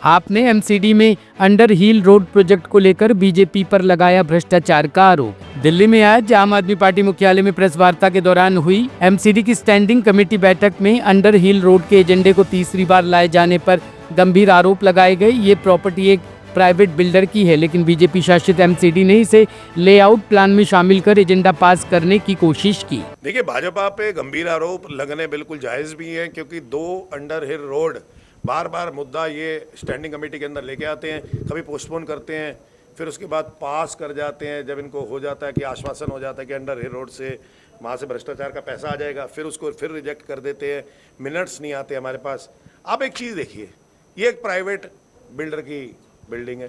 आपने एमसीडी में अंडर हिल road project को लेकर बीजेपी पर लगाया भ्रष्टाचार का आरोप। दिल्ली में आज आम आदमी पार्टी मुख्यालय में प्रेस वार्ता के दौरान हुई एमसीडी की स्टैंडिंग कमेटी बैठक में अंडर हिल रोड के एजेंडे को तीसरी बार लाए जाने पर गंभीर आरोप लगाए गए। ये प्रॉपर्टी एक प्राइवेट बिल्डर की है, लेकिन बीजेपी शासित एमसीडी ने इसे लेआउट प्लान में शामिल कर एजेंडा पास करने की कोशिश की। देखिए, भाजपा पे गंभीर आरोप लगने बिल्कुल जायज भी है, क्योंकि 2 अंडर हिल रोड बार बार मुद्दा ये स्टैंडिंग कमेटी के अंदर लेके आते हैं, कभी पोस्टपोन करते हैं, फिर उसके बाद पास कर जाते हैं। जब इनको हो जाता है कि आश्वासन हो जाता है कि अंडर हिल रोड से वहाँ से भ्रष्टाचार का पैसा आ जाएगा, फिर उसको फिर रिजेक्ट कर देते हैं। मिनट्स नहीं आते हमारे पास। आप एक चीज़ देखिए, ये एक प्राइवेट बिल्डर की बिल्डिंग है।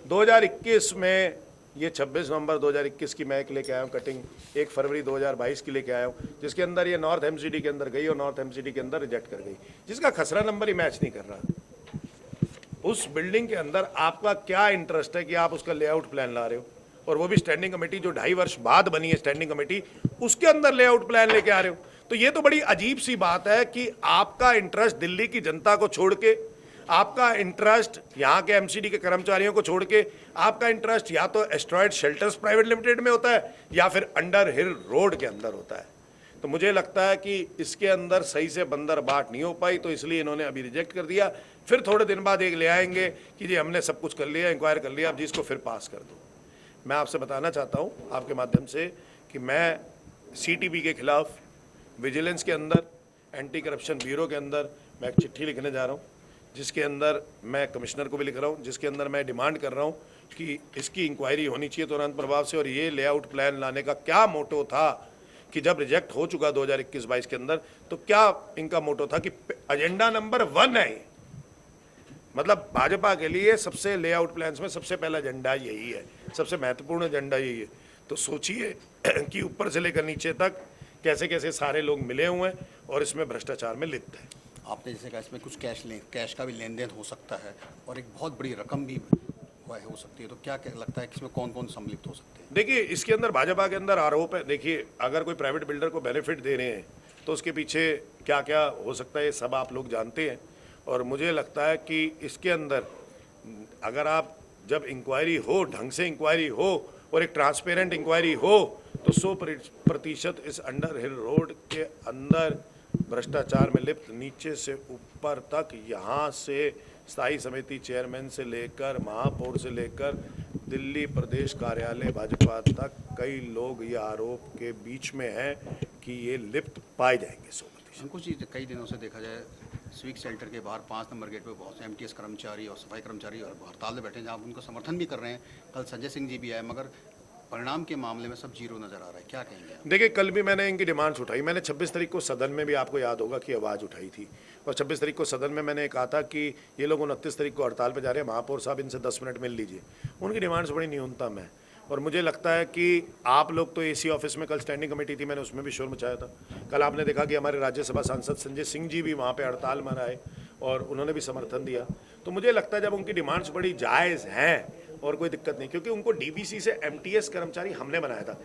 2021 में ये 26 नवंबर 2021 की मैं एक लेके आया हूँ कटिंग, 1 फरवरी 2022 की लेके आया हूँ, जिसके अंदर ये नॉर्थ एमसीडी के अंदर गई और नॉर्थ एमसीडी के अंदर रिजेक्ट कर गई, जिसका खसरा नंबर ही मैच नहीं कर रहा। उस बिल्डिंग के अंदर आपका क्या इंटरेस्ट है कि आप उसका लेआउट प्लान ला रहे हो, और वो भी स्टैंडिंग कमेटी जो 2.5 वर्ष बाद बनी है स्टैंडिंग कमेटी, उसके अंदर लेआउट प्लान लेके आ रहे हो। तो ये तो बड़ी अजीब सी बात है कि आपका इंटरेस्ट दिल्ली की जनता को छोड़ के, आपका इंटरेस्ट यहाँ के एमसीडी के कर्मचारियों को छोड़ के, आपका इंटरेस्ट या तो एस्ट्रॉयड शेल्टर्स प्राइवेट लिमिटेड में होता है या फिर अंडर हिल रोड के अंदर होता है। तो मुझे लगता है कि इसके अंदर सही से बंदर बाट नहीं हो पाई, तो इसलिए इन्होंने अभी रिजेक्ट कर दिया। फिर थोड़े दिन बाद एक ले आएंगे कि जी हमने सब कुछ कर लिया, इंक्वायर कर लिया, अब जिसको फिर पास कर दो। मैं आपसे बताना चाहता हूँ आपके माध्यम से कि मैं सीटीबी के खिलाफ विजिलेंस के अंदर, एंटी करप्शन ब्यूरो के अंदर मैं एक चिट्ठी लिखने जा रहा हूँ, जिसके अंदर मैं कमिश्नर को भी लिख रहा हूँ, जिसके अंदर मैं डिमांड कर रहा हूँ कि इसकी इंक्वायरी होनी चाहिए तुरंत प्रभाव से। और ये लेआउट प्लान लाने का क्या मोटो था कि जब रिजेक्ट हो चुका 2021-22 के अंदर, तो क्या इनका मोटो था कि एजेंडा नंबर 1 है। मतलब भाजपा के लिए सबसे लेआउट प्लान्स में सबसे पहला एजेंडा यही है, सबसे महत्वपूर्ण एजेंडा यही है। तो सोचिए कि ऊपर से लेकर नीचे तक कैसे कैसे सारे लोग मिले हुए हैं और इसमें भ्रष्टाचार में लिप्त है। आपने जैसे कहा इसमें कुछ कैश का भी लेन देन हो सकता है और एक बहुत बड़ी रकम भी हो सकती है, तो क्या लगता है कि इसमें कौन कौन सम्मिलित हो सकते हैं? देखिए, इसके अंदर भाजपा के अंदर आरोप है। देखिए, अगर कोई प्राइवेट बिल्डर को बेनिफिट दे रहे हैं तो उसके पीछे क्या क्या हो सकता है, ये सब आप लोग जानते हैं। और मुझे लगता है कि इसके अंदर अगर आप जब इंक्वायरी हो, ढंग से इंक्वायरी हो और एक ट्रांसपेरेंट इंक्वायरी हो, तो 100% इस अंडर हिल रोड के अंदर भ्रष्टाचार में लिप्त नीचे से ऊपर तक, यहाँ से स्थायी समिति चेयरमैन से लेकर महापौर से लेकर दिल्ली प्रदेश कार्यालय भाजपा तक कई लोग ये आरोप के बीच में हैं कि ये लिप्त पाए जाएंगे 100%। कुछ चीज़ कई दिनों से देखा जाए, सिविक सेंटर के बाहर 5 नंबर गेट पे बहुत से एमटीएस कर्मचारी और सफाई कर्मचारी और हड़ताल में बैठे हैं, जहाँ उनको समर्थन भी कर रहे हैं। कल संजय सिंह जी भी आए, मगर परिणाम के मामले में सब जीरो नजर आ रहा है। क्या कहेंगे आप? देखिए, कल भी मैंने इनकी डिमांड्स उठाई। मैंने 26 तारीख को सदन में भी, आपको याद होगा, कि आवाज़ उठाई थी। और 26 तारीख को सदन में मैंने कहा था कि ये लोग 29 तारीख को हड़ताल पे जा रहे हैं, महापौर साहब इनसे 10 मिनट मिल लीजिए। उनकी डिमांड्स बड़ी न्यूनतम है। और मुझे लगता है कि आप लोग तो एसी ऑफिस में, कल स्टैंडिंग कमेटी थी, मैंने उसमें भी शोर मचाया था। कल आपने देखा कि हमारे राज्यसभा सांसद संजय सिंह जी भी वहाँ पर हड़ताल में आए और उन्होंने भी समर्थन दिया। तो मुझे लगता है जब उनकी डिमांड्स बड़ी जायज़ हैं और कोई दिक्कत नहीं, क्योंकि उनको डीबीसी से एमटीएस कर्मचारी हमने बनाया था।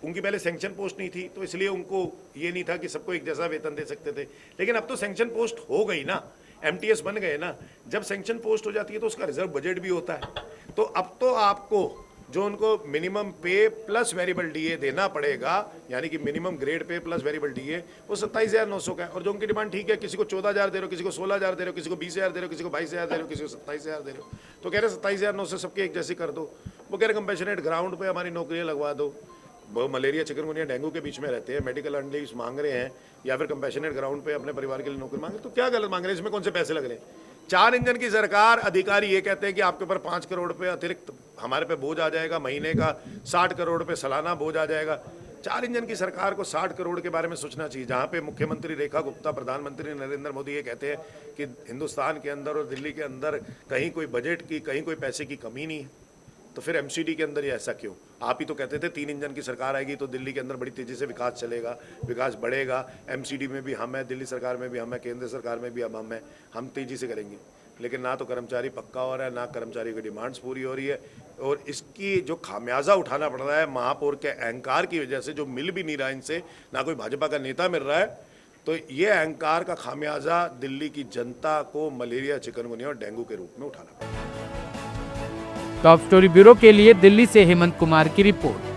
उनकी पहले सैंक्शन पोस्ट नहीं थी, तो इसलिए उनको ये नहीं था कि सबको एक जैसा वेतन दे सकते थे। लेकिन अब तो सैंक्शन पोस्ट हो गई ना, एमटीएस बन गए ना। जब सैंक्शन पोस्ट हो जाती है तो उसका रिजर्व बजट भी होता है। तो अब तो आपको जो उनको मिनिमम पे प्लस वेरिएबल डीए देना पड़ेगा, यानी कि minimum grade pay plus variable DA, वो 27,900 का है। और जो उनकी डिमांड ठीक है, किसी को 14,000 दे रहे हो, किसी को 16,000 दे रहे हो, किसी को 20,000 दे रहे हो, किसी को 22,000 दे रहे हो, किसी को 27,000 दे रहे हो। तो कह रहे 27,900 सबकी एक जैसी कर दो। वो कह रहे कंपेशनेट ग्राउंड पे हमारी नौकरियां लगवा दो। वो मलेरिया, चिकनगुनिया, डेंगू के बीच में रहते हैं, मेडिकल लीव्स मांग रहे हैं, या फिर कंपेशनेट ग्राउंड पे अपने परिवार के लिए नौकरी मांग रहे हैं। तो क्या गलत मांग रहे हैं? इसमें कौन से पैसे लग रहे हैं? 4 इंजन की सरकार, अधिकारी ये कहते हैं कि आपके ऊपर 5 करोड़ पे अतिरिक्त हमारे पे बोझ आ जाएगा, महीने का 60 करोड़ पे सालाना बोझ आ जाएगा। 4 इंजन की सरकार को 60 करोड़ के बारे में सोचना चाहिए, जहाँ पे मुख्यमंत्री रेखा गुप्ता, प्रधानमंत्री नरेंद्र मोदी ये कहते हैं कि हिंदुस्तान के अंदर और दिल्ली के अंदर कहीं कोई बजट की, कहीं कोई पैसे की कमी नहीं है। तो फिर एमसीडी के अंदर ये ऐसा क्यों? आप ही तो कहते थे 3 इंजन की सरकार आएगी तो दिल्ली के अंदर बड़ी तेज़ी से विकास चलेगा, विकास बढ़ेगा। एमसीडी में भी हम हैं, दिल्ली सरकार में भी हम हैं, केंद्र सरकार में भी अब हम हैं, हम तेज़ी से करेंगे। लेकिन ना तो कर्मचारी पक्का हो रहा है, ना कर्मचारी की डिमांड्स पूरी हो रही है। और इसकी जो खामियाजा उठाना पड़ रहा है महापौर के अहंकार की वजह से, जो मिल भी नहीं रहा इनसे, ना कोई भाजपा का नेता मिल रहा है, तो ये अहंकार का खामियाजा दिल्ली की जनता को मलेरिया, चिकनगुनिया और डेंगू के रूप में उठाना पड़ा। टॉप स्टोरी ब्यूरो के लिए दिल्ली से हेमंत कुमार की रिपोर्ट।